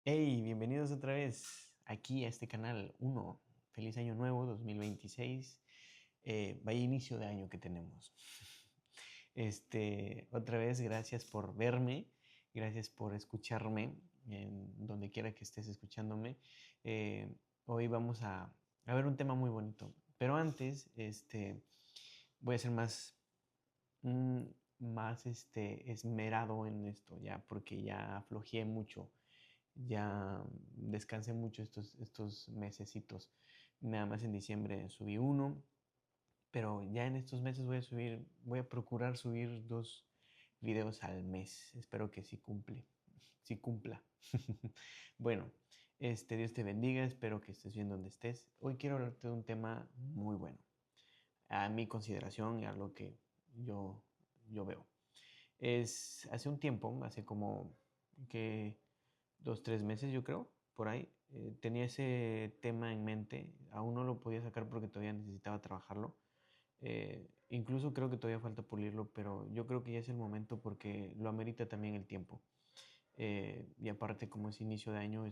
Hey, bienvenidos otra vez aquí a este canal uno. Feliz año nuevo 2026. Vaya inicio de año que tenemos. Otra vez, gracias por verme, gracias por escucharme en donde quiera que estés escuchándome. Hoy vamos a ver un tema muy bonito, pero antes, voy a ser mm, más esmerado en esto ya, porque ya aflojé mucho, ya descansé mucho estos mesecitos. Nada más en diciembre subí uno, pero ya en estos meses voy a procurar subir 2 videos al mes. Espero que sí cumpla. Bueno, Dios te bendiga, espero que estés bien donde estés. Hoy quiero hablarte de un tema muy bueno, a mi consideración y a lo que yo, yo veo. Hace un tiempo, hace como que 2, 3 meses, yo creo, por ahí. Tenía ese tema en mente, aún no lo podía sacar porque todavía necesitaba trabajarlo. Incluso creo que todavía falta pulirlo, pero yo creo que ya es el momento porque lo amerita también el tiempo. Y aparte, como es inicio de año,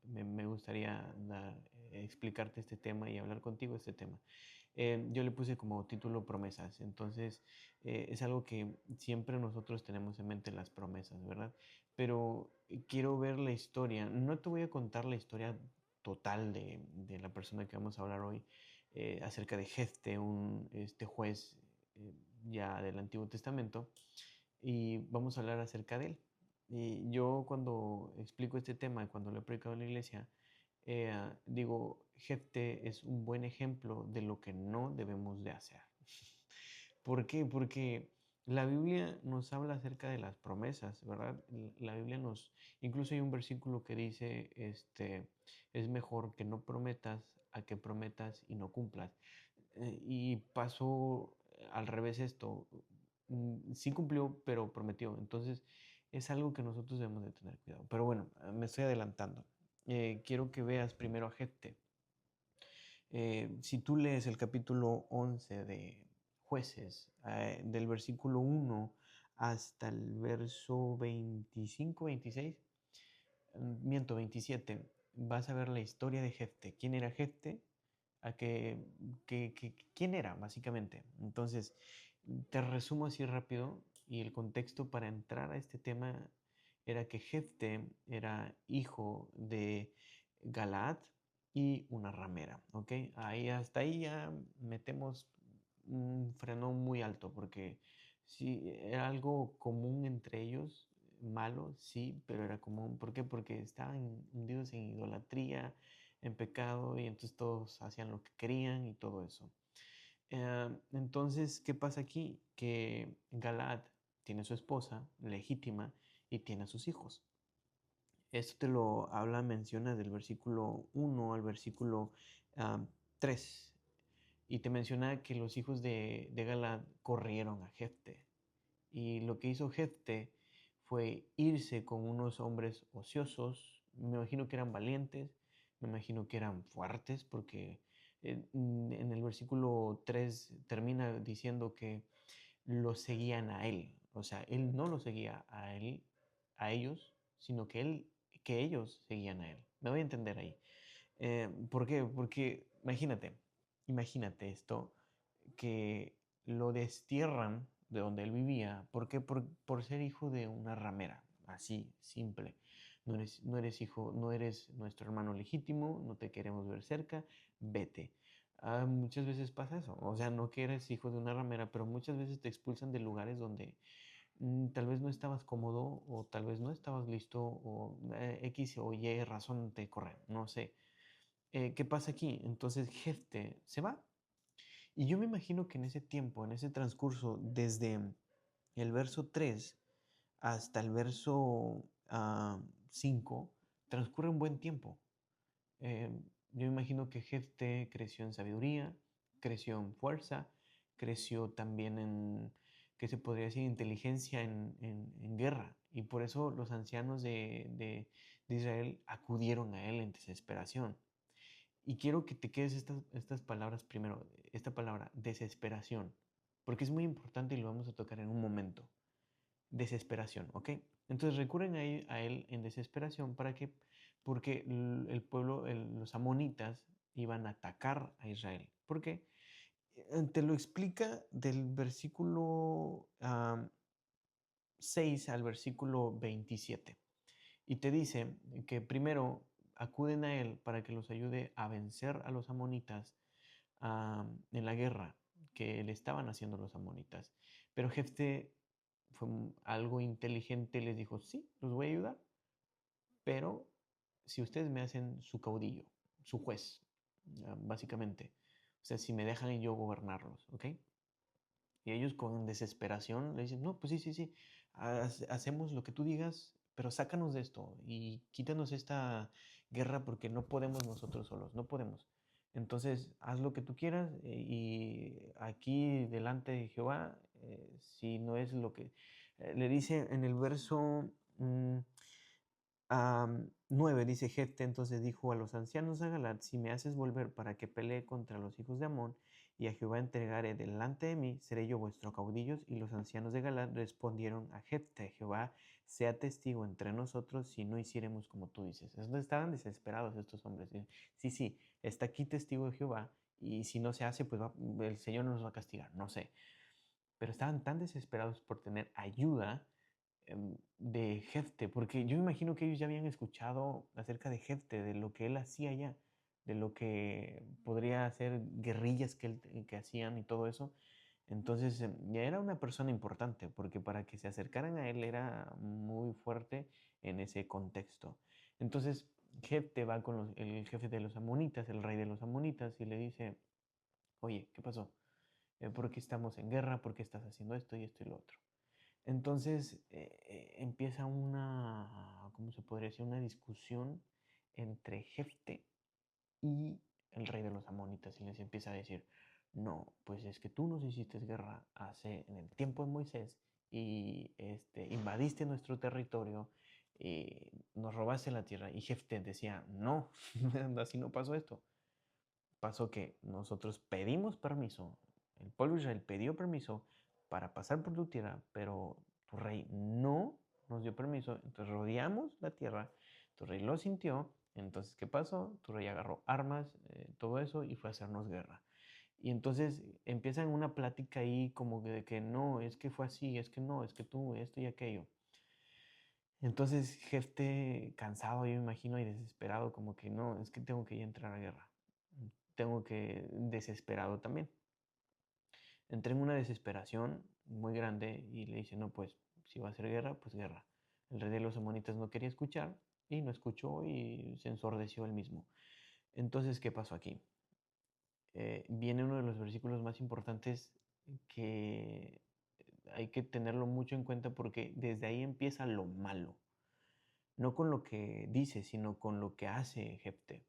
me gustaría explicarte este tema y hablar contigo de este tema. Yo le puse como título promesas, entonces es algo que siempre nosotros tenemos en mente, las promesas, ¿verdad? Pero quiero ver la historia. No te voy a contar la historia total de la persona que vamos a hablar hoy, acerca de Jefte, este juez ya del Antiguo Testamento, y vamos a hablar acerca de él. Y yo cuando explico este tema, cuando lo he predicado en la iglesia, digo, Jefte es un buen ejemplo de lo que no debemos de hacer. ¿Por qué? Porque la Biblia nos habla acerca de las promesas, ¿verdad? La Biblia incluso hay un versículo que dice, es mejor que no prometas a que prometas y no cumplas. Y pasó al revés esto. Sí cumplió, pero prometió. Entonces, es algo que nosotros debemos de tener cuidado. Pero bueno, me estoy adelantando. Quiero que veas primero a Jefte. Si tú lees el capítulo 11 de Jueces, del versículo 1 hasta el verso 25, 26, miento, 27, vas a ver la historia de Jefte. ¿Quién era Jefte? ¿Quién era, básicamente? Entonces, te resumo así rápido, y el contexto para entrar a este tema era que Jefte era hijo de Galaad y una ramera, ¿ok? Hasta ahí ya metemos un freno muy alto, porque sí, era algo común entre ellos, malo, sí, pero era común. ¿Por qué? Porque estaban hundidos en idolatría, en pecado, y entonces todos hacían lo que querían y todo eso. Entonces, ¿qué pasa aquí? Que Galaad tiene su esposa legítima y tiene a sus hijos. Esto te lo menciona del versículo 1 al versículo 3. Y te menciona que los hijos de Galaad corrieron a Jefte. Y lo que hizo Jefte fue irse con unos hombres ociosos. Me imagino que eran valientes, me imagino que eran fuertes, porque en el versículo 3 termina diciendo que lo seguían a él. O sea, él no lo seguía a él, a ellos, sino que ellos seguían a él. Me voy a entender ahí. ¿Por qué? Porque imagínate esto, que lo destierran de donde él vivía. ¿Por qué? Por ser hijo de una ramera, así, simple. No eres hijo, no eres nuestro hermano legítimo, no te queremos ver cerca, vete. Muchas veces pasa eso, o sea, no que eres hijo de una ramera, pero muchas veces te expulsan de lugares donde tal vez no estabas cómodo, o tal vez no estabas listo, o X o Y razón te corren, no sé. ¿Qué pasa aquí? Entonces Jefte se va. Y yo me imagino que en ese tiempo, en ese transcurso, desde el verso 3 hasta el verso 5, transcurre un buen tiempo. Yo me imagino que Jefte creció en sabiduría, creció en fuerza, creció también en, ¿qué se podría decir?, inteligencia en guerra. Y por eso los ancianos de Israel acudieron a él en desesperación. Y quiero que te quedes estas palabras primero, esta palabra, desesperación, porque es muy importante y lo vamos a tocar en un momento. Desesperación, ¿ok? Entonces recurren a él en desesperación. ¿Para qué? porque el pueblo, los amonitas, iban a atacar a Israel. ¿Por qué? Te lo explica del versículo 6 al versículo 27. Y te dice que primero acuden a él para que los ayude a vencer a los amonitas en la guerra que le estaban haciendo los amonitas. Pero Jefte fue algo inteligente, les dijo, sí, los voy a ayudar, pero si ustedes me hacen su caudillo, su juez, básicamente, o sea, si me dejan yo gobernarlos, ¿ok? Y ellos con desesperación le dicen, no, pues sí, sí, sí, hacemos lo que tú digas, pero sácanos de esto y quítanos esta guerra porque no podemos nosotros solos, no podemos. Entonces, haz lo que tú quieras y aquí delante de Jehová, si no es lo que... le dice en el verso 9, dice Jefte, entonces dijo a los ancianos de Galad, si me haces volver para que pelee contra los hijos de Amón, y a Jehová entregaré delante de mí, seré yo vuestro caudillos. Y los ancianos de Galad respondieron a Jefte, Jehová sea testigo entre nosotros si no hiciéremos como tú dices. Entonces estaban desesperados estos hombres. Sí, sí, está aquí testigo de Jehová, y si no se hace, pues el Señor nos va a castigar, no sé. Pero estaban tan desesperados por tener ayuda de Jefte, porque yo imagino que ellos ya habían escuchado acerca de Jefte, de lo que él hacía allá, de lo que podría hacer guerrillas que hacían y todo eso. Entonces ya era una persona importante, porque para que se acercaran a él era muy fuerte en ese contexto. Entonces Jefte va con el jefe de los amonitas, el rey de los amonitas, y le dice, oye, ¿qué pasó? ¿Por qué estamos en guerra? ¿Por qué estás haciendo esto y esto y lo otro? Entonces empieza ¿cómo se podría decir? Una discusión entre Jefte y el rey de los amonitas y les empieza a decir, no, pues es que tú nos hiciste guerra en el tiempo de Moisés y invadiste nuestro territorio y nos robaste la tierra. Y Jefte decía, no, así no pasó esto. Pasó que nosotros pedimos permiso, el pueblo de Israel pidió permiso para pasar por tu tierra, pero tu rey no nos dio permiso, entonces rodeamos la tierra, tu rey lo sintió, entonces ¿qué pasó? Tu rey agarró armas, todo eso y fue a hacernos guerra. Y entonces empiezan una plática ahí como de que no, es que fue así, es que no, es que tú, esto y aquello. Entonces Jefte, cansado yo me imagino y desesperado, como que no, es que tengo que ir a entrar a guerra. Tengo que, desesperado también. Entré en una desesperación muy grande y le dije, no, pues si va a ser guerra, pues guerra. El rey de los amonitas no quería escuchar y no escuchó y se ensordeció él mismo. Entonces, ¿qué pasó aquí? Viene uno de los versículos más importantes que hay que tenerlo mucho en cuenta porque desde ahí empieza lo malo. No con lo que dice, sino con lo que hace Jefte.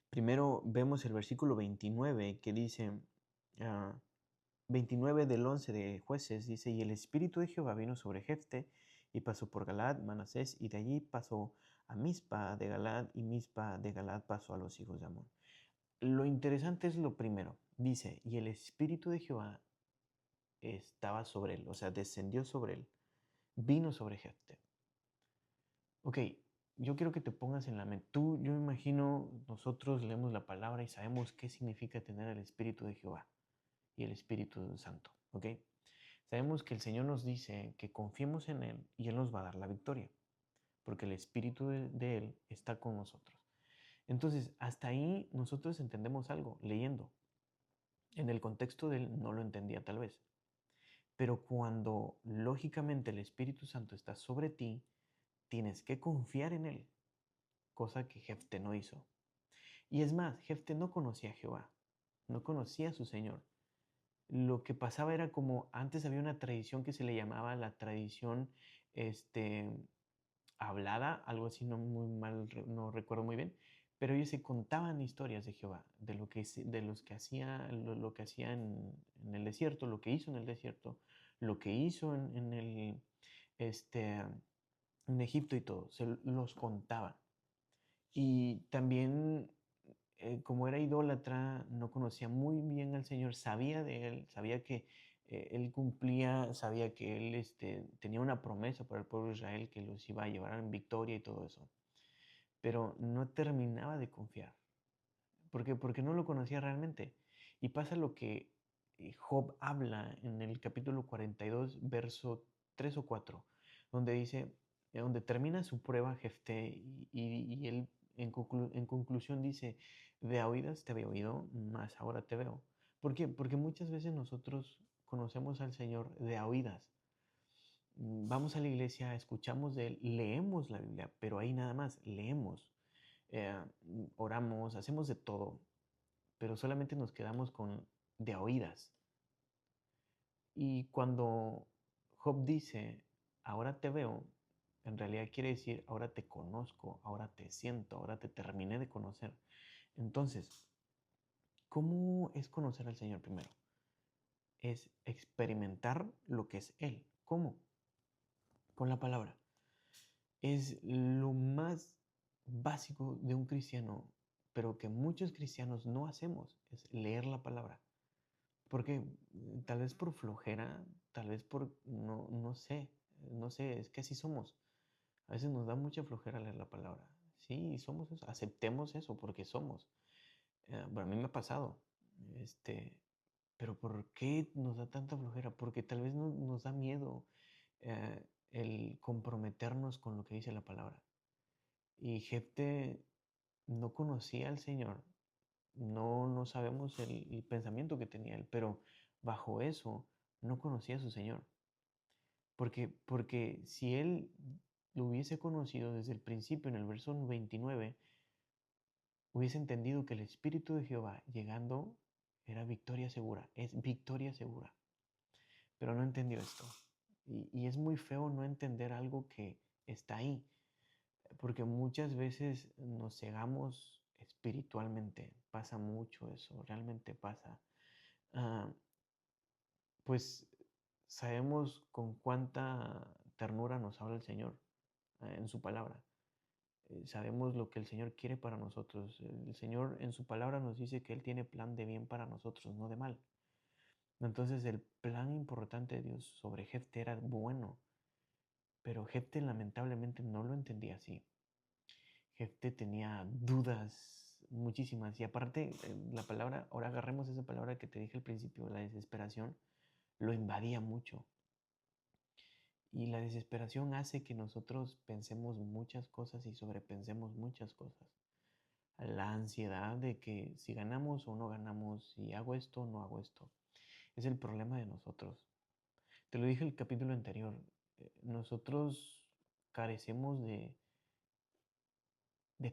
Primero vemos el versículo 29 que dice, ah, 29 del 11 de Jueces, dice, y el Espíritu de Jehová vino sobre Jefte y pasó por Galad, Manasés, y de allí pasó a Mizpa de Galad, y Mizpa de Galad pasó a los hijos de Amón. Lo interesante es lo primero, dice, y el Espíritu de Jehová estaba sobre él, o sea, descendió sobre él, vino sobre Jefte. Ok, yo quiero que te pongas en la mente. Yo me imagino, nosotros leemos la palabra y sabemos qué significa tener el Espíritu de Jehová y el Espíritu Santo, ¿ok? Sabemos que el Señor nos dice que confiemos en Él y Él nos va a dar la victoria, porque el Espíritu de Él está con nosotros. Entonces, hasta ahí nosotros entendemos algo leyendo. En el contexto de Él no lo entendía tal vez. Pero cuando lógicamente el Espíritu Santo está sobre ti, tienes que confiar en Él, cosa que Jefte no hizo. Y es más, Jefte no conocía a Jehová, no conocía a su Señor. Lo que pasaba era como antes había una tradición que se le llamaba la tradición este, hablada, algo así, no muy mal, no recuerdo muy bien, pero ellos se contaban historias de Jehová, de los que hacía, lo que hacía en el desierto, lo que hizo en el desierto, lo que hizo este, en Egipto y todo, se los contaba. Y también, como era idólatra, no conocía muy bien al Señor, sabía de Él, sabía que Él cumplía, sabía que Él tenía una promesa para el pueblo de Israel que los iba a llevar en victoria y todo eso. pero no terminaba de confiar. ¿Por qué? Porque no lo conocía realmente. Y pasa lo que Job habla en el capítulo 42, verso 3 o 4, donde dice, donde termina su prueba Jefté y él en conclusión dice, de a oídas te había oído, mas ahora te veo. ¿Por qué? Porque muchas veces nosotros conocemos al Señor de a oídas. Vamos a la iglesia, escuchamos de Él, leemos la Biblia, pero ahí nada más, leemos, eh, oramos, hacemos de todo, pero solamente nos quedamos con de a oídas. Y cuando Job dice, ahora te veo, en realidad quiere decir, ahora te conozco, ahora te siento, ahora te terminé de conocer. Entonces, ¿cómo es conocer al Señor primero? Es experimentar lo que es Él. ¿Cómo? Con la palabra. Es lo más básico de un cristiano, pero que muchos cristianos no hacemos, es leer la palabra. Porque tal vez por flojera, tal vez por, no sé, es que así somos. A veces nos da mucha flojera leer la palabra. Sí, somos eso, aceptemos eso porque somos. Bueno, a mí me ha pasado, pero ¿por qué nos da tanta flojera? Porque tal vez nos da miedo el comprometernos con lo que dice la palabra. Y Jefte no conocía al Señor, no sabemos el pensamiento que tenía él, pero bajo eso no conocía a su Señor. Porque si él lo hubiese conocido desde el principio, en el verso 29, hubiese entendido que el Espíritu de Jehová llegando era victoria segura, es victoria segura. Pero no entendió esto. Y es muy feo no entender algo que está ahí, porque muchas veces nos cegamos espiritualmente. Pasa mucho eso, realmente pasa. Ah, pues sabemos con cuánta ternura nos habla el Señor en su palabra. Sabemos lo que el Señor quiere para nosotros. El Señor en su palabra nos dice que Él tiene plan de bien para nosotros, no de mal. Entonces el plan importante de Dios sobre Jefte era bueno, pero Jefte lamentablemente no lo entendía así. Jefte tenía dudas muchísimas y aparte la palabra, ahora agarremos esa palabra que te dije al principio, la desesperación, lo invadía mucho. Y la desesperación hace que nosotros pensemos muchas cosas y sobrepensemos muchas cosas. La ansiedad de que si ganamos o no ganamos, si hago esto o no hago esto, es el problema de nosotros. Te lo dije en el capítulo anterior, nosotros carecemos de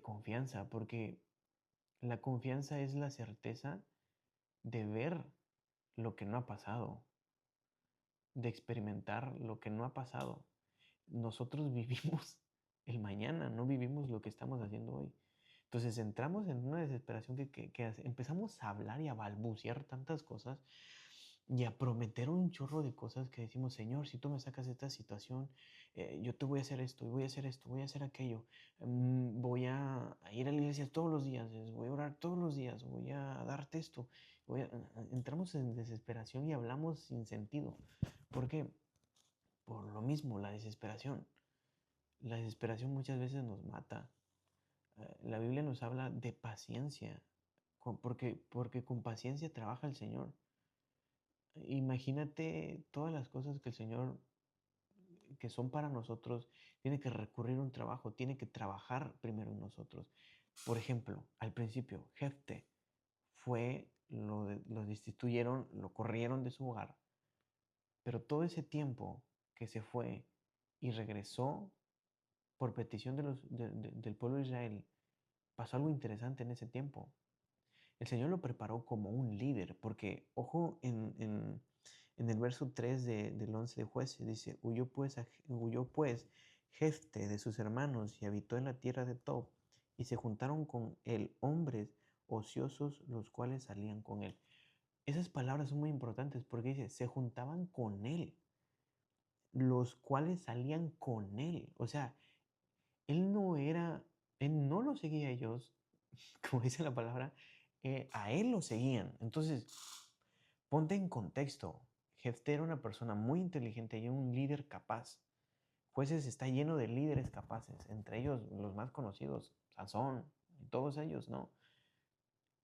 confianza porque la confianza es la certeza de ver lo que no ha pasado, de experimentar lo que no ha pasado. Nosotros vivimos el mañana, no vivimos lo que estamos haciendo hoy. Entonces entramos en una desesperación que empezamos a hablar y a balbucear tantas cosas y a prometer un chorro de cosas que decimos, Señor, si tú me sacas de esta situación, yo te voy a hacer esto, y voy a hacer esto, voy a hacer aquello, voy a ir a la iglesia todos los días, voy a orar todos los días, voy a darte esto. Entramos en desesperación y hablamos sin sentido. ¿Por qué? Por lo mismo, la desesperación. La desesperación muchas veces nos mata. La Biblia nos habla de paciencia, porque con paciencia trabaja el Señor. Imagínate todas las cosas que el Señor, que son para nosotros, tiene que recurrir a un trabajo, tiene que trabajar primero en nosotros. Por ejemplo, al principio, Jefte lo destituyeron, lo corrieron de su hogar, pero todo ese tiempo que se fue y regresó por petición del pueblo de Israel, pasó algo interesante en ese tiempo. El Señor lo preparó como un líder, porque, ojo, en el verso 3 del 11 de Jueces dice, huyó pues Jefte de sus hermanos y habitó en la tierra de Tob, y se juntaron con él hombres ociosos, los cuales salían con él. Esas palabras son muy importantes porque dice, se juntaban con él, los cuales salían con él. O sea, él no lo seguía a ellos, como dice la palabra, a él lo seguían. Entonces, ponte en contexto. Jefté era una persona muy inteligente y un líder capaz. Jueces está lleno de líderes capaces, entre ellos los más conocidos, Sansón y todos ellos, ¿no?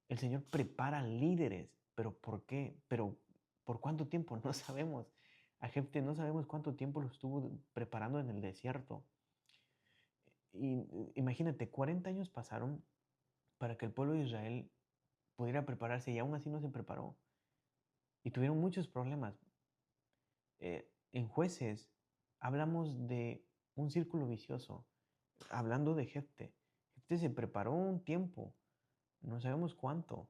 El Señor prepara líderes, pero ¿por qué? Pero ¿por cuánto tiempo? No sabemos. A Jefté no sabemos cuánto tiempo lo estuvo preparando en el desierto. Y imagínate, 40 años pasaron para que el pueblo de Israel pudiera prepararse y aún así no se preparó. Y tuvieron muchos problemas. En Jueces hablamos de un círculo vicioso, hablando de Jefté. Jefté se preparó un tiempo, no sabemos cuánto,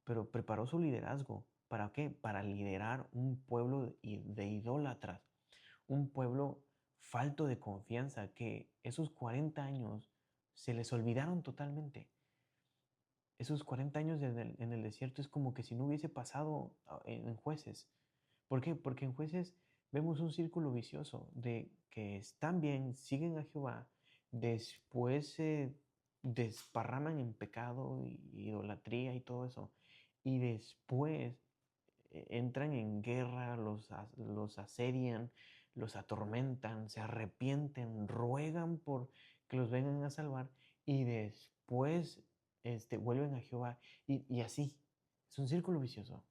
pero preparó su liderazgo. ¿Para qué? Para liderar un pueblo de idólatras, un pueblo falto de confianza, que esos 40 años se les olvidaron totalmente. Esos 40 años en el desierto es como que si no hubiese pasado en Jueces. ¿Por qué? Porque en Jueces vemos un círculo vicioso de que están bien, siguen a Jehová, después se desparraman en pecado y idolatría y todo eso, y después entran en guerra, los asedian, los atormentan, se arrepienten, ruegan por que los vengan a salvar y después vuelven a Jehová y así. Es un círculo vicioso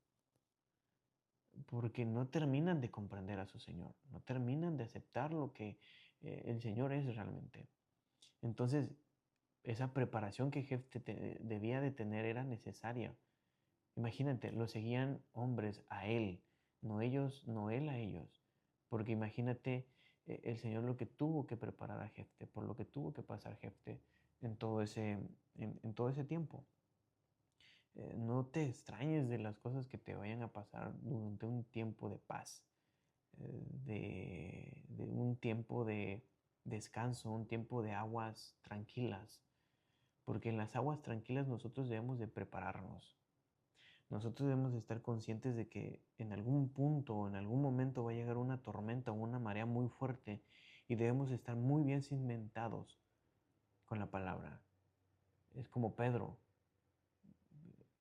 porque no terminan de comprender a su Señor, no terminan de aceptar lo que el Señor es realmente. Entonces, esa preparación que Jefté debía de tener era necesaria. Imagínate, lo seguían hombres a él, no ellos, no él a ellos. Porque imagínate el Señor lo que tuvo que preparar a Jefté, por lo que tuvo que pasar Jefté en todo ese tiempo. No te extrañes de las cosas que te vayan a pasar durante un tiempo de paz, de un tiempo de descanso, un tiempo de aguas tranquilas. Porque en las aguas tranquilas nosotros debemos de prepararnos. Nosotros debemos de estar conscientes de que en algún punto o en algún momento va a llegar una tormenta o una marea muy fuerte y debemos de estar muy bien cimentados con la palabra. Es como Pedro.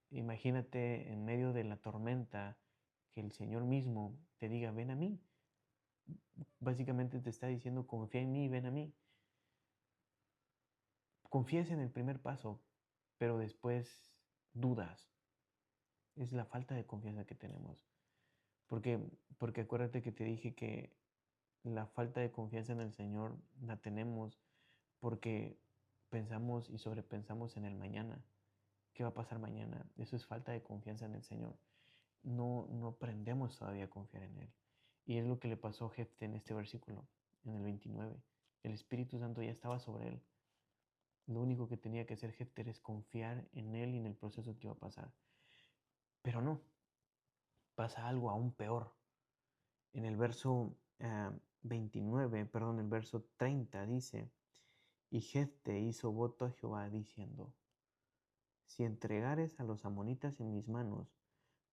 Imagínate en medio de la tormenta que el Señor mismo te diga, ven a mí. Básicamente te está diciendo, confía en mí, ven a mí. Confías en el primer paso, pero después dudas. Es la falta de confianza que tenemos. Porque, porque acuérdate que te dije que la falta de confianza en el Señor la tenemos porque pensamos y sobrepensamos en el mañana. ¿Qué va a pasar mañana? Eso es falta de confianza en el Señor. No aprendemos todavía a confiar en Él. Y es lo que le pasó a Jefté en este versículo, en el 29. El Espíritu Santo ya estaba sobre él. Lo único que tenía que hacer Jefté es confiar en Él y en el proceso que iba a pasar. Pero no, pasa algo aún peor. En el verso 29, perdón, el verso 30 dice, y Jefté hizo voto a Jehová diciendo, si entregares a los amonitas en mis manos,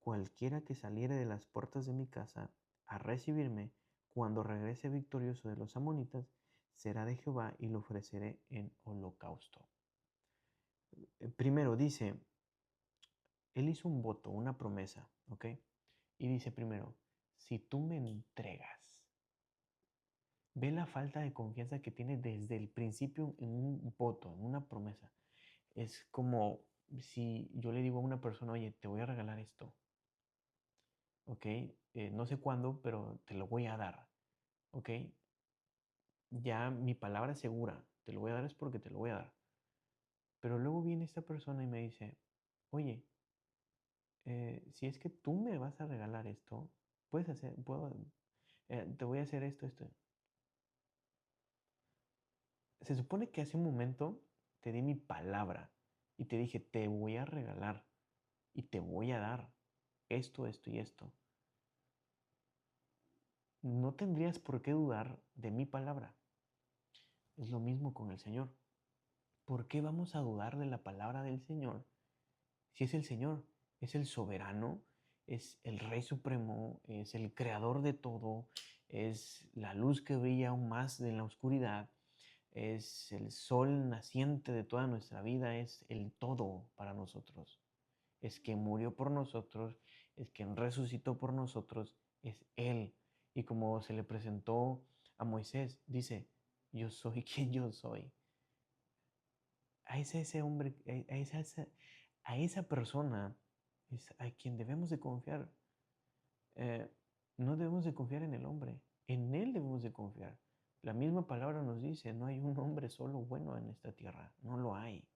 cualquiera que saliere de las puertas de mi casa a recibirme, cuando regrese victorioso de los amonitas, será de Jehová y lo ofreceré en holocausto. Primero dice, él hizo un voto, una promesa, ¿ok? Y dice primero, si tú me entregas, ve la falta de confianza que tiene desde el principio en un voto, en una promesa. Es como si yo le digo a una persona, oye, te voy a regalar esto, ¿ok? No sé cuándo, pero te lo voy a dar, ¿ok? Ya mi palabra es segura, te lo voy a dar es porque te lo voy a dar. Pero luego viene esta persona y me dice, oye, si es que tú me vas a regalar esto, te voy a hacer esto. Se supone que hace un momento te di mi palabra y te dije, te voy a regalar y te voy a dar esto y esto. No tendrías por qué dudar de mi palabra. Es lo mismo con el Señor. ¿Por qué vamos a dudar de la palabra del Señor si es el Señor? Es el soberano, es el Rey Supremo, es el creador de todo, es la luz que brilla aún más en la oscuridad, es el sol naciente de toda nuestra vida, es el todo para nosotros. Es quien murió por nosotros, es quien resucitó por nosotros, es Él. Y como se le presentó a Moisés, dice, yo soy quien yo soy. Ese hombre, a esa persona es a quien debemos de confiar. Eh, no debemos de confiar en el hombre, en él debemos de confiar. La misma palabra nos dice, no hay un hombre solo bueno en esta tierra, no lo hay.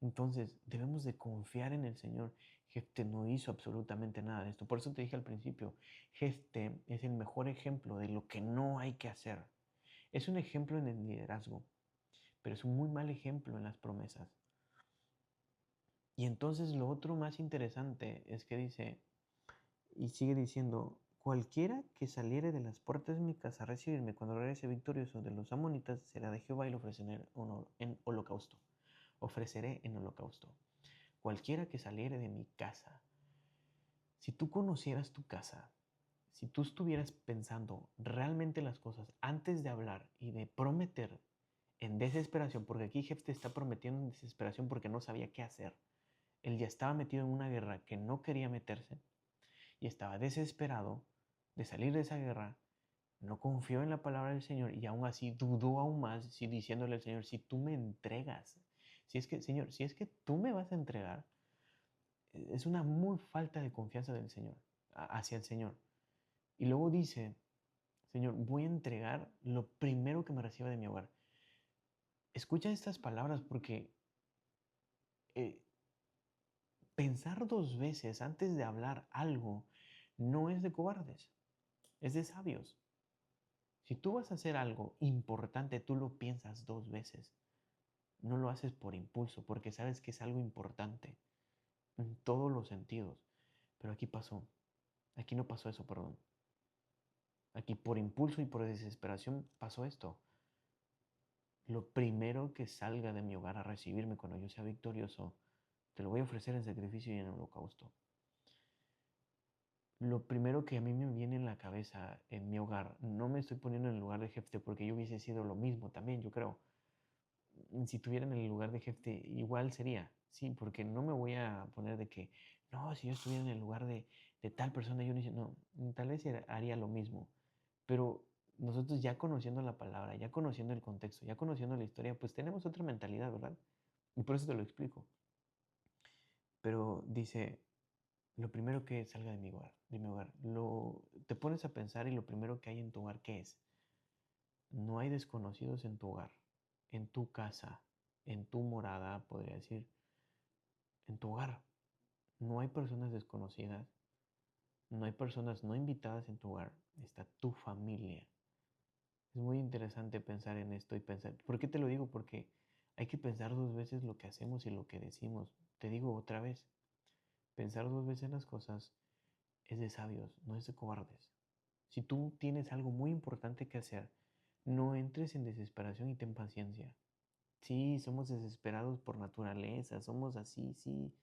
Entonces, debemos de confiar en el Señor. Jefte no hizo absolutamente nada de esto. Por eso te dije al principio, Jefte es el mejor ejemplo de lo que no hay que hacer. Es un ejemplo en el liderazgo, pero es un muy mal ejemplo en las promesas. Y entonces lo otro más interesante es que dice, y sigue diciendo, cualquiera que saliere de las puertas de mi casa a recibirme cuando regrese victorioso de los amonitas, será de Jehová y lo ofreceré en holocausto. Ofreceré en holocausto. Cualquiera que saliere de mi casa. Si tú conocieras tu casa, si tú estuvieras pensando realmente las cosas antes de hablar y de prometer en desesperación, porque aquí Jefte está prometiendo en desesperación porque no sabía qué hacer. Él ya estaba metido en una guerra que no quería meterse y estaba desesperado de salir de esa guerra. No confió en la palabra del Señor y aún así dudó aún más, diciéndole al Señor, si tú me entregas, si es que, Señor, si es que tú me vas a entregar, es una muy falta de confianza del Señor, hacia el Señor. Y luego dice, Señor, voy a entregar lo primero que me reciba de mi hogar. Escucha estas palabras porque eh, pensar dos veces antes de hablar algo no es de cobardes, es de sabios. Si tú vas a hacer algo importante, tú lo piensas dos veces. No lo haces por impulso, porque sabes que es algo importante en todos los sentidos. Pero aquí pasó. Aquí no pasó eso, perdón. Aquí por impulso y por desesperación pasó esto. Lo primero que salga de mi hogar a recibirme cuando yo sea victorioso, te lo voy a ofrecer en sacrificio y en holocausto. Lo primero que a mí me viene en la cabeza en mi hogar, no me estoy poniendo en el lugar de Jefte porque yo hubiese sido lo mismo también, yo creo. Si tuviera en el lugar de Jefte, igual sería, sí, porque no me voy a poner de que, no, si yo estuviera en el lugar de tal persona, yo no, tal vez haría lo mismo. Pero nosotros ya conociendo la palabra, ya conociendo el contexto, ya conociendo la historia, pues tenemos otra mentalidad, ¿verdad? Y por eso te lo explico. Pero dice, lo primero que salga de mi hogar, te pones a pensar y lo primero que hay en tu hogar, ¿qué es? No hay desconocidos en tu hogar, en tu casa, en tu morada, podría decir, en tu hogar. No hay personas desconocidas, no hay personas no invitadas en tu hogar, está tu familia. Es muy interesante pensar en esto y pensar, ¿por qué te lo digo? Porque hay que pensar dos veces lo que hacemos y lo que decimos. Te digo otra vez, pensar dos veces las cosas es de sabios, no es de cobardes. Si tú tienes algo muy importante que hacer, no entres en desesperación y ten paciencia. Sí, somos desesperados por naturaleza, somos así, sí,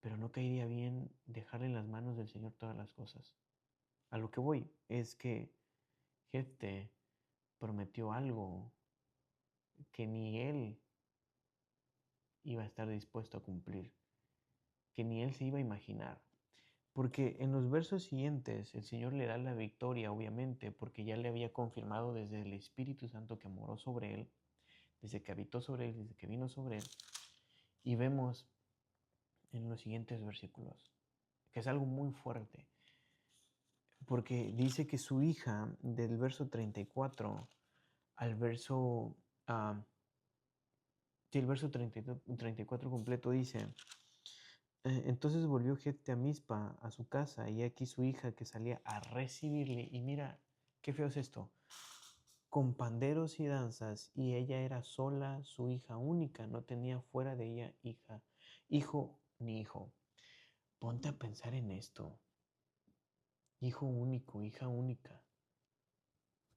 pero no caería bien dejar en las manos del Señor todas las cosas. A lo que voy es que Jefte prometió algo que ni él iba a estar dispuesto a cumplir, que ni él se iba a imaginar. Porque en los versos siguientes el Señor le da la victoria, obviamente, porque ya le había confirmado desde el Espíritu Santo que moró sobre él, desde que habitó sobre él, desde que vino sobre él. Y vemos en los siguientes versículos que es algo muy fuerte, porque dice que su hija, del verso 34 al verso, sí, el verso 34 completo dice, entonces volvió Jefte a Mizpa, a su casa, y aquí su hija que salía a recibirle. Y mira, qué feo es esto. Con panderos y danzas, y ella era sola, su hija única, no tenía fuera de ella hijo ni hijo. Ponte a pensar en esto. Hijo único, hija única.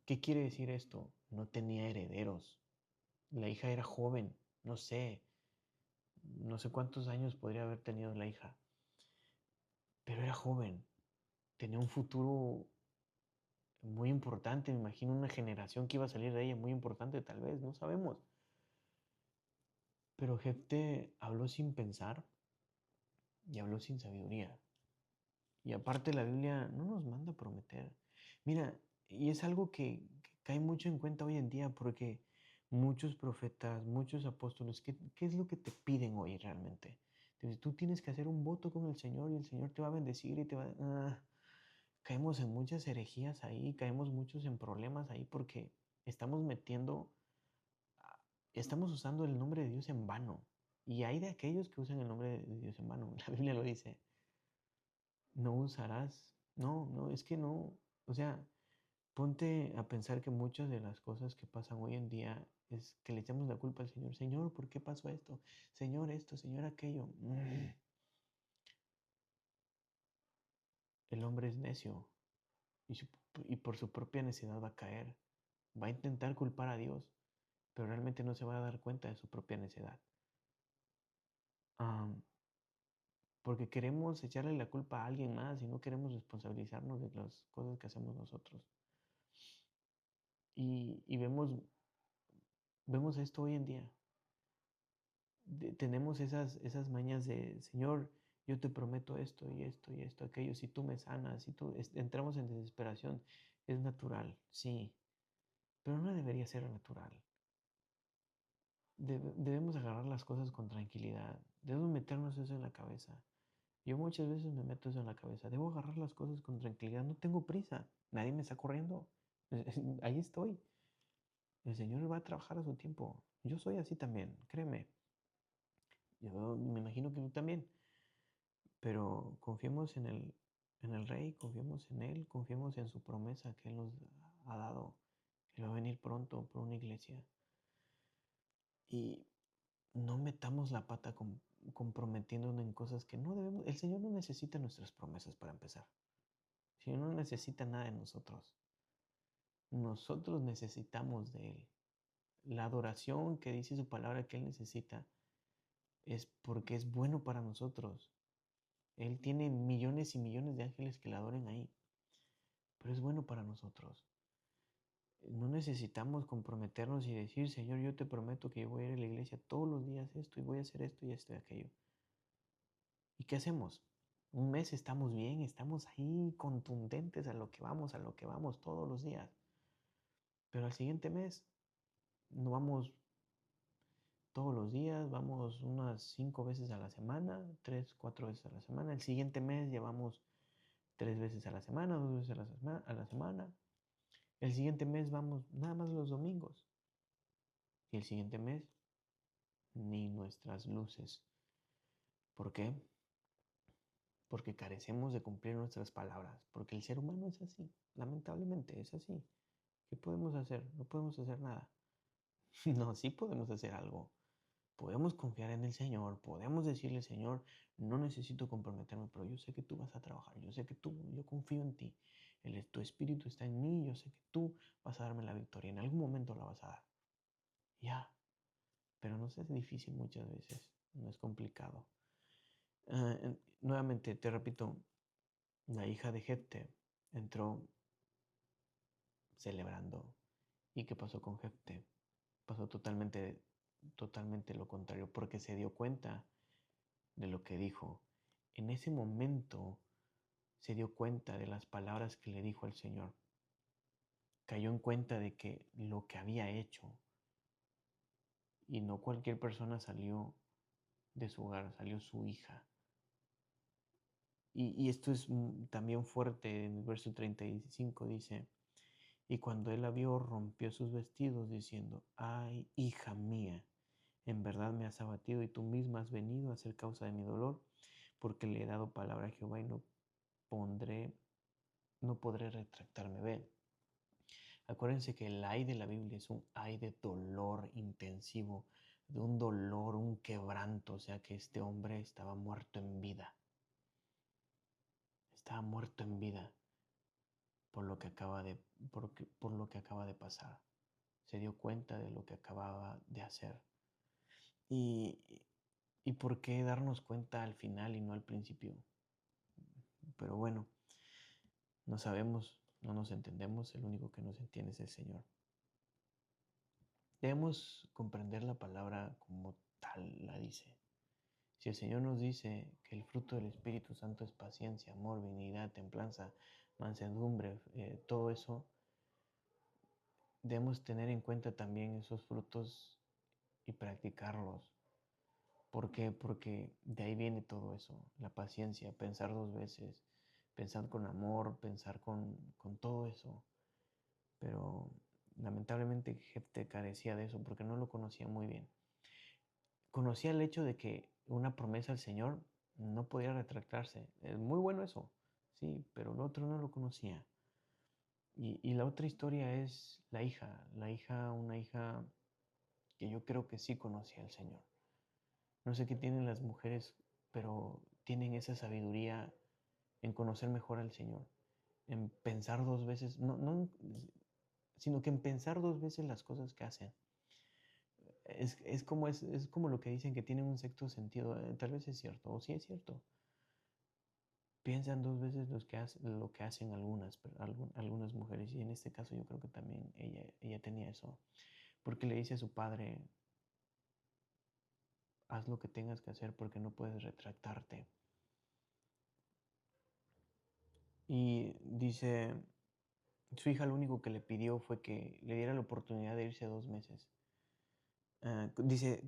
¿Qué quiere decir esto? No tenía herederos. La hija era joven, no sé cuántos años podría haber tenido la hija, pero era joven, tenía un futuro muy importante, me imagino una generación que iba a salir de ella muy importante, tal vez, no sabemos. Pero Jefte habló sin pensar y habló sin sabiduría. Y aparte la Biblia no nos manda a prometer. Mira, Y es algo que cae mucho en cuenta hoy en día porque muchos profetas, muchos apóstoles, ¿qué es lo que te piden hoy realmente? Entonces, tú tienes que hacer un voto con el Señor y el Señor te va a bendecir y te va a... Caemos en muchas herejías ahí, caemos muchos en problemas ahí porque estamos metiendo, ah, estamos usando el nombre de Dios en vano. Y hay de aquellos que usan el nombre de Dios en vano. La Biblia lo dice. No usarás. No, no, es que no. O sea, ponte a pensar que muchas de las cosas que pasan hoy en día es que le echamos la culpa al Señor. Señor, ¿por qué pasó esto, Señor, aquello. El hombre es necio y, y por su propia necedad va a caer. Va a intentar culpar a Dios, pero realmente no se va a dar cuenta de su propia necedad. Am, porque queremos echarle la culpa a alguien más y no queremos responsabilizarnos de las cosas que hacemos nosotros. Y vemos esto hoy en día. Tenemos esas mañas de, Señor, yo te prometo esto y esto y esto, aquello, si tú me sanas, si tú entramos en desesperación, es natural, sí, pero no debería ser natural. Debemos agarrar las cosas con tranquilidad, debemos meternos eso en la cabeza. Yo muchas veces me meto eso en la cabeza, debo agarrar las cosas con tranquilidad, no tengo prisa, nadie me está corriendo, ahí estoy. El Señor va a trabajar a su tiempo. Yo soy así también, créeme. Yo me imagino que tú también. Pero confiemos en el Rey, confiemos en Él, confiemos en su promesa que Él nos ha dado, que va a venir pronto por una iglesia. Y no metamos la pata comprometiéndonos en cosas que no debemos. El Señor no necesita nuestras promesas para empezar. El Señor no necesita nada de nosotros. Nosotros necesitamos de Él. La adoración que dice su palabra que Él necesita es porque es bueno para nosotros. Él tiene millones y millones de ángeles que le adoren ahí, pero es bueno para nosotros. No necesitamos comprometernos y decir, Señor, yo te prometo que yo voy a ir a la iglesia todos los días esto y voy a hacer esto y esto y aquello. ¿Y qué hacemos? Un mes estamos bien, estamos ahí contundentes a lo que vamos todos los días. Pero al siguiente mes no vamos todos los días, vamos unas 5 veces a la semana, 3, 4 veces a la semana. El siguiente mes llevamos 3 veces a la semana, 2 veces a la semana. El siguiente mes vamos nada más los domingos. Y el siguiente mes ni nuestras luces. ¿Por qué? Porque carecemos de cumplir nuestras palabras. Porque el ser humano es así. Lamentablemente es así. ¿Qué podemos hacer? No podemos hacer nada. No, sí podemos hacer algo. Podemos confiar en el Señor. Podemos decirle, Señor, no necesito comprometerme, pero yo sé que tú vas a trabajar. Yo sé que yo confío en ti. Tu espíritu está en mí. Yo sé que tú vas a darme la victoria. En algún momento la vas a dar. Ya. Pero no es difícil muchas veces. No es complicado. Nuevamente, te repito, la hija de Jefte entró celebrando. ¿Y qué pasó con Jefte? Pasó totalmente lo contrario, porque se dio cuenta de lo que dijo. En ese momento se dio cuenta de las palabras que le dijo el Señor. Cayó en cuenta de que lo que había hecho, y no cualquier persona salió de su hogar, salió su hija. Y esto es también fuerte, en el verso 35 dice, y cuando él la vio, rompió sus vestidos, diciendo, ay, hija mía, en verdad me has abatido y tú misma has venido a ser causa de mi dolor, porque le he dado palabra a Jehová y no podré retractarme. Ve, acuérdense que el ay de la Biblia es un ay de dolor intensivo, de un dolor, un quebranto, o sea que este hombre estaba muerto en vida. Estaba muerto en vida por lo que por lo que acaba de pasar. Se dio cuenta de lo que acababa de hacer. ¿Y, y por qué darnos cuenta al final y no al principio? Pero bueno, no sabemos, no nos entendemos, el único que nos entiende es el Señor. Debemos comprender la palabra como tal la dice. Si el Señor nos dice que el fruto del Espíritu Santo es paciencia, amor, benignidad, templanza, mansedumbre, todo eso, debemos tener en cuenta también esos frutos y practicarlos. ¿Por qué? Porque de ahí viene todo eso, la paciencia, pensar dos veces, pensar con amor, pensar con todo eso. Pero lamentablemente Jefté carecía de eso porque no lo conocía muy bien. Conocía el hecho de que una promesa al Señor no podía retractarse. Es muy bueno eso, sí, pero el otro no lo conocía. Y la otra historia es una hija que yo creo que sí conocía al Señor. No sé qué tienen las mujeres, pero tienen esa sabiduría en conocer mejor al Señor, en pensar dos veces, sino que en pensar dos veces las cosas que hacen. Es como lo que dicen que tienen un sexto sentido. Tal vez es cierto, o sí es cierto. Piensan dos veces lo que hacen algunas mujeres, y en este caso yo creo que también ella tenía eso, porque le dice a su padre, haz lo que tengas que hacer porque no puedes retractarte. Y dice, su hija lo único que le pidió fue que le diera la oportunidad de irse 2 meses. Dice,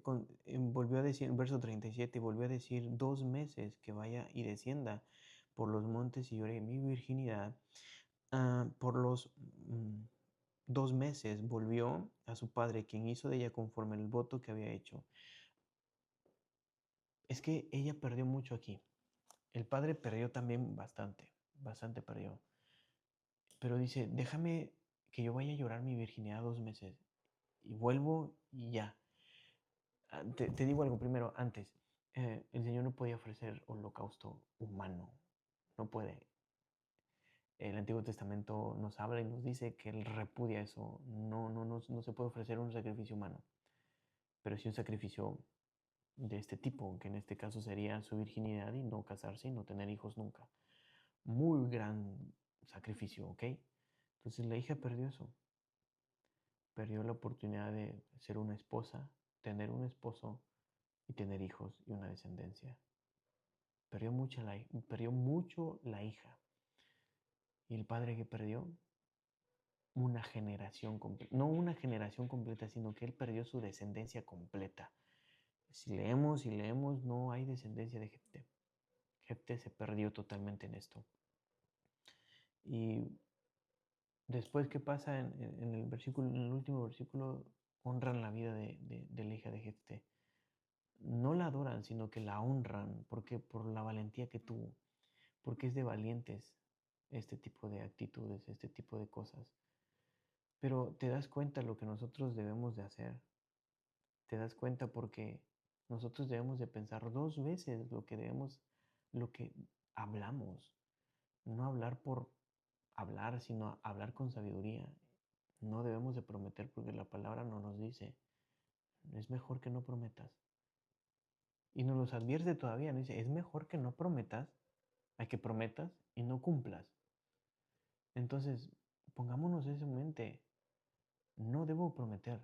volvió a decir, verso 37, volvió a decir 2 meses que vaya y descienda por los montes y llore mi virginidad. Por los 2 meses volvió a su padre, quien hizo de ella conforme el voto que había hecho. Es que ella perdió mucho aquí. El padre perdió también bastante perdió. Pero dice, déjame que yo vaya a llorar mi virginidad 2 meses y vuelvo y ya. Te digo algo primero, antes. El Señor no podía ofrecer holocausto humano. No puede. El Antiguo Testamento nos habla y nos dice que Él repudia eso. No se puede ofrecer un sacrificio humano. Pero sí un sacrificio de este tipo, que en este caso sería su virginidad y no casarse y no tener hijos nunca. Muy gran sacrificio, ¿ok? Entonces la hija perdió eso. Perdió la oportunidad de ser una esposa, tener un esposo y tener hijos y una descendencia. Perdió mucho la hija. ¿Y el padre que perdió? Una generación completa. No una generación completa, sino que él perdió su descendencia completa. Si leemos, no hay descendencia de Jefté. Jefté se perdió totalmente en esto. Y después, ¿qué pasa en el versículo, en el último versículo? Honran la vida de la hija de Jefté. No la adoran, sino que la honran, porque por la valentía que tuvo, porque es de valientes este tipo de actitudes, este tipo de cosas. Pero te das cuenta lo que nosotros debemos de hacer. Te das cuenta porque nosotros debemos de pensar dos veces lo que hablamos. No hablar por hablar, sino hablar con sabiduría. No debemos de prometer porque la palabra no nos dice, es mejor que no prometas. Y nos los advierte todavía, nos dice, es mejor que no prometas, a que prometas y no cumplas. Entonces, pongámonos eso en mente. No debo prometer,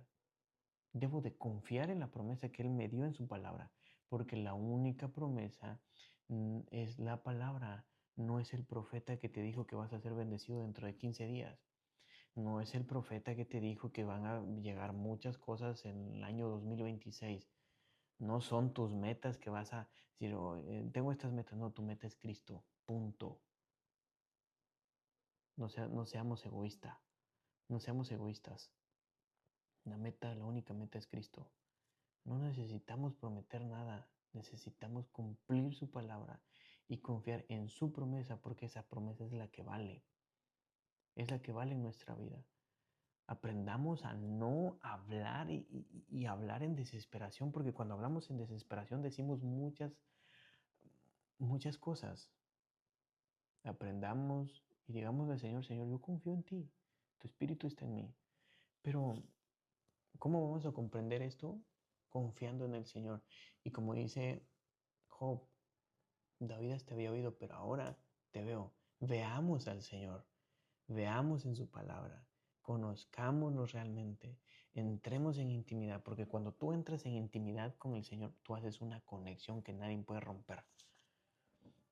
debo de confiar en la promesa que Él me dio en su palabra, porque la única promesa es la palabra, no es el profeta que te dijo que vas a ser bendecido dentro de 15 días. No es el profeta que te dijo que van a llegar muchas cosas en el año 2026. No son tus metas que vas a decir, "Oh, tengo estas metas". No, tu meta es Cristo. Punto. No seamos egoístas. No seamos egoístas. La única meta es Cristo. No necesitamos prometer nada. Necesitamos cumplir su palabra y confiar en su promesa, porque esa promesa es la que vale. Es la que vale en nuestra vida. Aprendamos a no hablar y hablar en desesperación, porque cuando hablamos en desesperación decimos muchas cosas. Aprendamos y digamos al Señor, Señor, yo confío en ti, tu espíritu está en mí. Pero, ¿cómo vamos a comprender esto? Confiando en el Señor. Y como dice Job, David te había oído, pero ahora te veo. Veamos al Señor, veamos en su palabra, conozcámoslo realmente, entremos en intimidad, porque cuando tú entras en intimidad con el Señor, tú haces una conexión que nadie puede romper.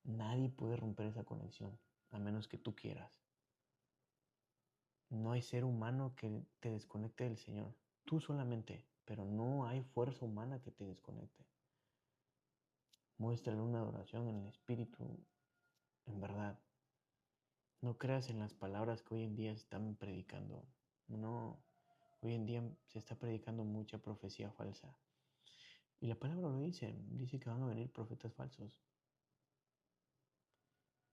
Nadie puede romper esa conexión, a menos que tú quieras. No hay ser humano que te desconecte del Señor. Tú solamente, pero no hay fuerza humana que te desconecte. Muéstrale una adoración en el Espíritu, en verdad. No creas en las palabras que hoy en día se están predicando. No, hoy en día se está predicando mucha profecía falsa. Y la palabra lo dice que van a venir profetas falsos.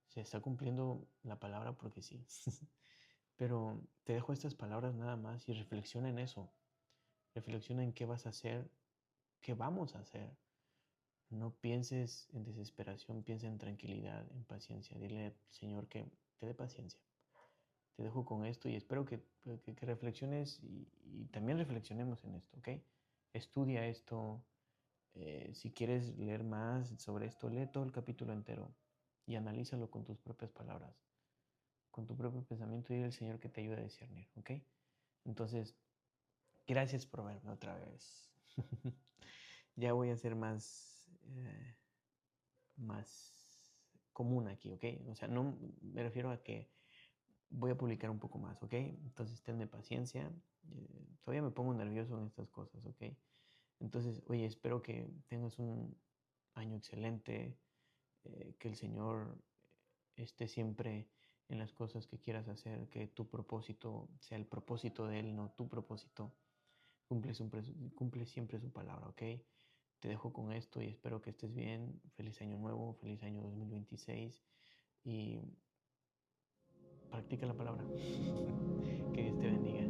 Se está cumpliendo la palabra porque sí. Pero te dejo estas palabras nada más y reflexiona en eso. Reflexiona en qué vas a hacer, qué vamos a hacer. No pienses en desesperación, piensa en tranquilidad, en paciencia. Dile al Señor que te dé paciencia. Te dejo con esto y espero que reflexiones y también reflexionemos en esto, ¿ok? Estudia esto. Si quieres leer más sobre esto, lee todo el capítulo entero y analízalo con tus propias palabras, con tu propio pensamiento y dile al Señor que te ayude a discernir, ¿ok? Entonces, gracias por verme otra vez. Ya voy a ser más común aquí, ¿ok? O sea, no me refiero a que voy a publicar un poco más, ¿ok? Entonces, tenme paciencia. Todavía me pongo nervioso en estas cosas, ¿ok? Entonces, oye, espero que tengas un año excelente, que el Señor esté siempre en las cosas que quieras hacer, que tu propósito sea el propósito de Él, no tu propósito. Cumple siempre su palabra, ¿ok? Te dejo con esto y espero que estés bien. Feliz año nuevo, feliz año 2026 y practica la palabra. Que Dios te bendiga.